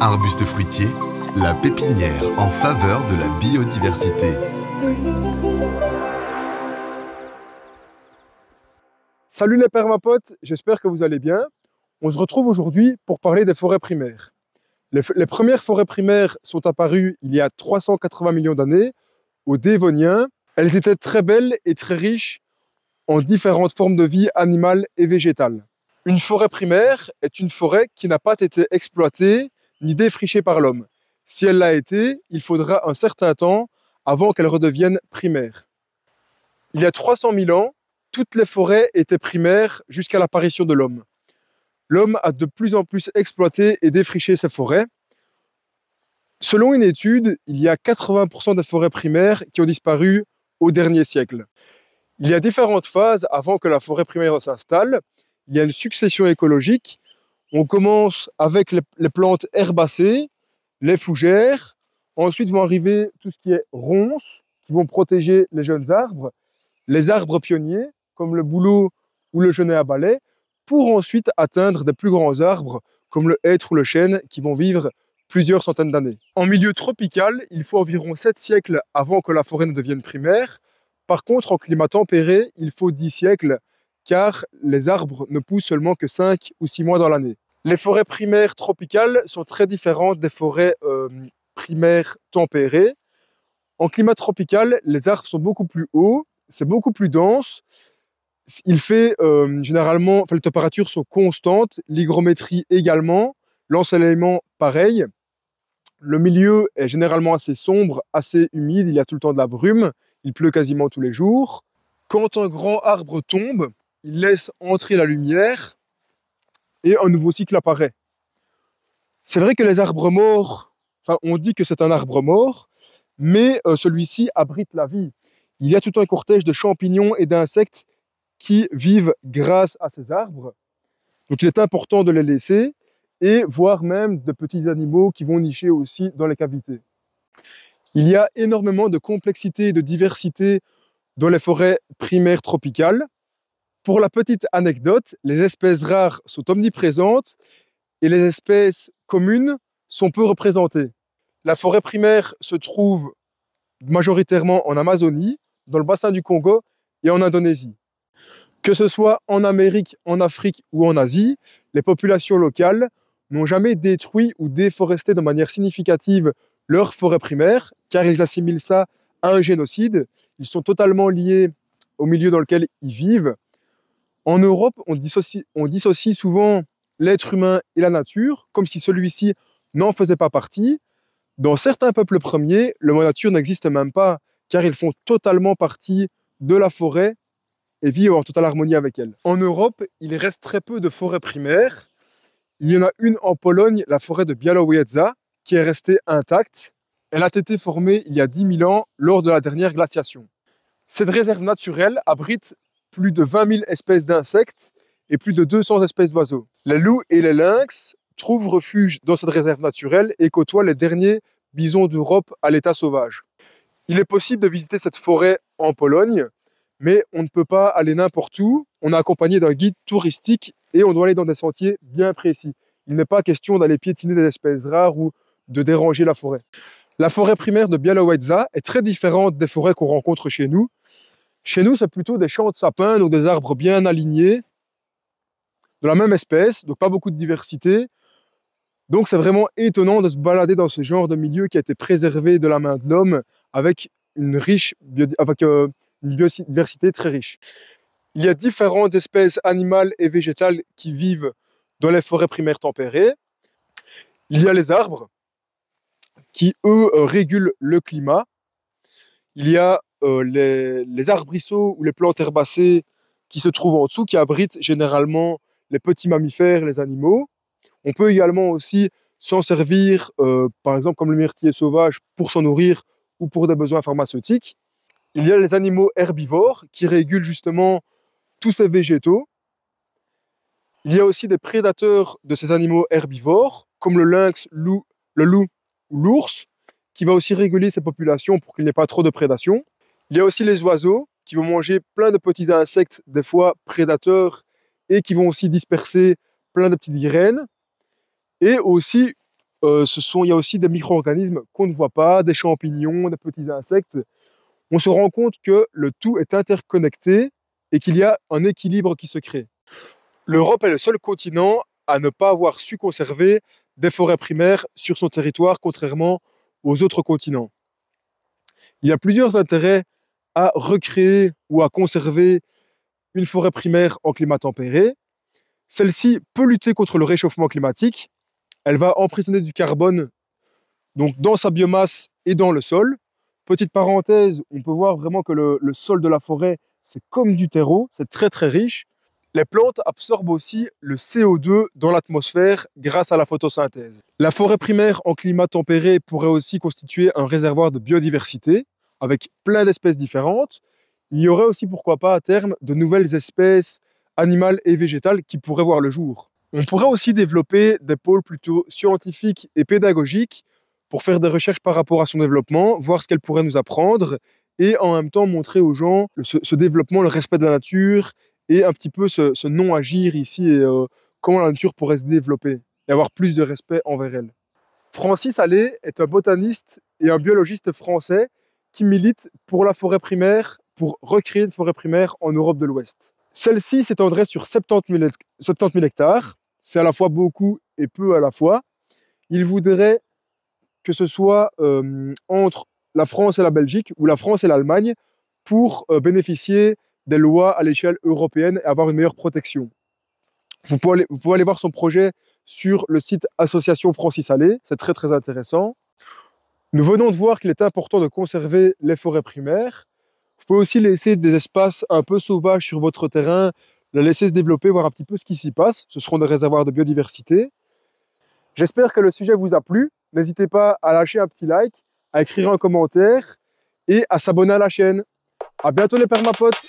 Arbuste fruitier, la pépinière en faveur de la biodiversité. Salut les permapotes, j'espère que vous allez bien. On se retrouve aujourd'hui pour parler des forêts primaires. Les premières forêts primaires sont apparues il y a 380 millions d'années, au Dévonien. Elles étaient très belles et très riches en différentes formes de vie animale et végétale. Une forêt primaire est une forêt qui n'a pas été exploitée ni défrichée par l'homme. Si elle l'a été, il faudra un certain temps avant qu'elle redevienne primaire. Il y a 300 000 ans, toutes les forêts étaient primaires jusqu'à l'apparition de l'homme. L'homme a de plus en plus exploité et défriché ces forêts. Selon une étude, il y a 80% des forêts primaires qui ont disparu au dernier siècle. Il y a différentes phases avant que la forêt primaire s'installe. Il y a une succession écologique. On commence avec les plantes herbacées, les fougères. Ensuite vont arriver tout ce qui est ronces, qui vont protéger les jeunes arbres. Les arbres pionniers, comme le bouleau ou le genêt à balai, pour ensuite atteindre des plus grands arbres, comme le hêtre ou le chêne, qui vont vivre plusieurs centaines d'années. En milieu tropical, il faut environ 7 siècles avant que la forêt ne devienne primaire. Par contre, en climat tempéré, il faut 10 siècles, car les arbres ne poussent seulement que 5 ou 6 mois dans l'année. Les forêts primaires tropicales sont très différentes des forêts primaires tempérées. En climat tropical, les arbres sont beaucoup plus hauts, c'est beaucoup plus dense. Il fait généralement, les températures sont constantes, l'hygrométrie également, l'ensoleillement pareil. Le milieu est généralement assez sombre, assez humide, il y a tout le temps de la brume, il pleut quasiment tous les jours. Quand un grand arbre tombe, il laisse entrer la lumière et un nouveau cycle apparaît. C'est vrai que les arbres morts, on dit que c'est un arbre mort, mais celui-ci abrite la vie. Il y a tout un cortège de champignons et d'insectes qui vivent grâce à ces arbres. Donc il est important de les laisser et voire même de petits animaux qui vont nicher aussi dans les cavités. Il y a énormément de complexité et de diversité dans les forêts primaires tropicales. Pour la petite anecdote, les espèces rares sont omniprésentes et les espèces communes sont peu représentées. La forêt primaire se trouve majoritairement en Amazonie, dans le bassin du Congo et en Indonésie. Que ce soit en Amérique, en Afrique ou en Asie, les populations locales n'ont jamais détruit ou déforesté de manière significative leur forêt primaire, car ils assimilent ça à un génocide. Ils sont totalement liés au milieu dans lequel ils vivent. En Europe, on dissocie souvent l'être humain et la nature, comme si celui-ci n'en faisait pas partie. Dans certains peuples premiers, le mot nature n'existe même pas, car ils font totalement partie de la forêt et vivent en totale harmonie avec elle. En Europe, il reste très peu de forêts primaires. Il y en a une en Pologne, la forêt de Białowieża, qui est restée intacte. Elle a été formée il y a 10 000 ans lors de la dernière glaciation. Cette réserve naturelle abrite plus de 20 000 espèces d'insectes et plus de 200 espèces d'oiseaux. Les loups et les lynx trouvent refuge dans cette réserve naturelle et côtoient les derniers bisons d'Europe à l'état sauvage. Il est possible de visiter cette forêt en Pologne, mais on ne peut pas aller n'importe où. On est accompagné d'un guide touristique et on doit aller dans des sentiers bien précis. Il n'est pas question d'aller piétiner des espèces rares ou de déranger la forêt. La forêt primaire de Białowieża est très différente des forêts qu'on rencontre chez nous. Chez nous, c'est plutôt des champs de sapins, donc des arbres bien alignés, de la même espèce, donc pas beaucoup de diversité. Donc c'est vraiment étonnant de se balader dans ce genre de milieu qui a été préservé de la main de l'homme avec une biodiversité très riche. Il y a différentes espèces animales et végétales qui vivent dans les forêts primaires tempérées. Il y a les arbres qui, eux, régulent le climat. Il y a les arbrisseaux ou les plantes herbacées qui se trouvent en dessous, qui abritent généralement les petits mammifères, les animaux. On peut également aussi s'en servir, par exemple comme le myrtille sauvage, pour s'en nourrir ou pour des besoins pharmaceutiques. Il y a les animaux herbivores qui régulent justement tous ces végétaux. Il y a aussi des prédateurs de ces animaux herbivores, comme le lynx, le loup ou l'ours, qui va aussi réguler ces populations pour qu'il n'y ait pas trop de prédation. Il y a aussi les oiseaux qui vont manger plein de petits insectes, des fois prédateurs, et qui vont aussi disperser plein de petites graines. Et aussi, il y a aussi des micro-organismes qu'on ne voit pas, des champignons, des petits insectes. On se rend compte que le tout est interconnecté et qu'il y a un équilibre qui se crée. L'Europe est le seul continent à ne pas avoir su conserver des forêts primaires sur son territoire, contrairement aux autres continents. Il y a plusieurs intérêts à recréer ou à conserver une forêt primaire en climat tempéré. Celle-ci peut lutter contre le réchauffement climatique. Elle va emprisonner du carbone donc dans sa biomasse et dans le sol. Petite parenthèse, on peut voir vraiment que le sol de la forêt, c'est comme du terreau, c'est très très riche. Les plantes absorbent aussi le CO2 dans l'atmosphère grâce à la photosynthèse. La forêt primaire en climat tempéré pourrait aussi constituer un réservoir de biodiversité avec plein d'espèces différentes. Il y aurait aussi, pourquoi pas, à terme, de nouvelles espèces animales et végétales qui pourraient voir le jour. On pourrait aussi développer des pôles plutôt scientifiques et pédagogiques pour faire des recherches par rapport à son développement, voir ce qu'elle pourrait nous apprendre et en même temps montrer aux gens ce développement, le respect de la nature et un petit peu ce non-agir ici et comment la nature pourrait se développer et avoir plus de respect envers elle. Francis Allais est un botaniste et un biologiste français qui milite pour la forêt primaire, pour recréer une forêt primaire en Europe de l'Ouest. Celle-ci s'étendrait sur 70 000 hectares, c'est à la fois beaucoup et peu à la fois. Il voudrait que ce soit entre la France et la Belgique ou la France et l'Allemagne pour bénéficier des lois à l'échelle européenne et avoir une meilleure protection. Vous pouvez aller voir son projet sur le site Association Francis Allais, c'est très très intéressant. Nous venons de voir qu'il est important de conserver les forêts primaires. Vous pouvez aussi laisser des espaces un peu sauvages sur votre terrain, les laisser se développer, voir un petit peu ce qui s'y passe. Ce seront des réservoirs de biodiversité. J'espère que le sujet vous a plu. N'hésitez pas à lâcher un petit like, à écrire un commentaire et à s'abonner à la chaîne. À bientôt les permapotes!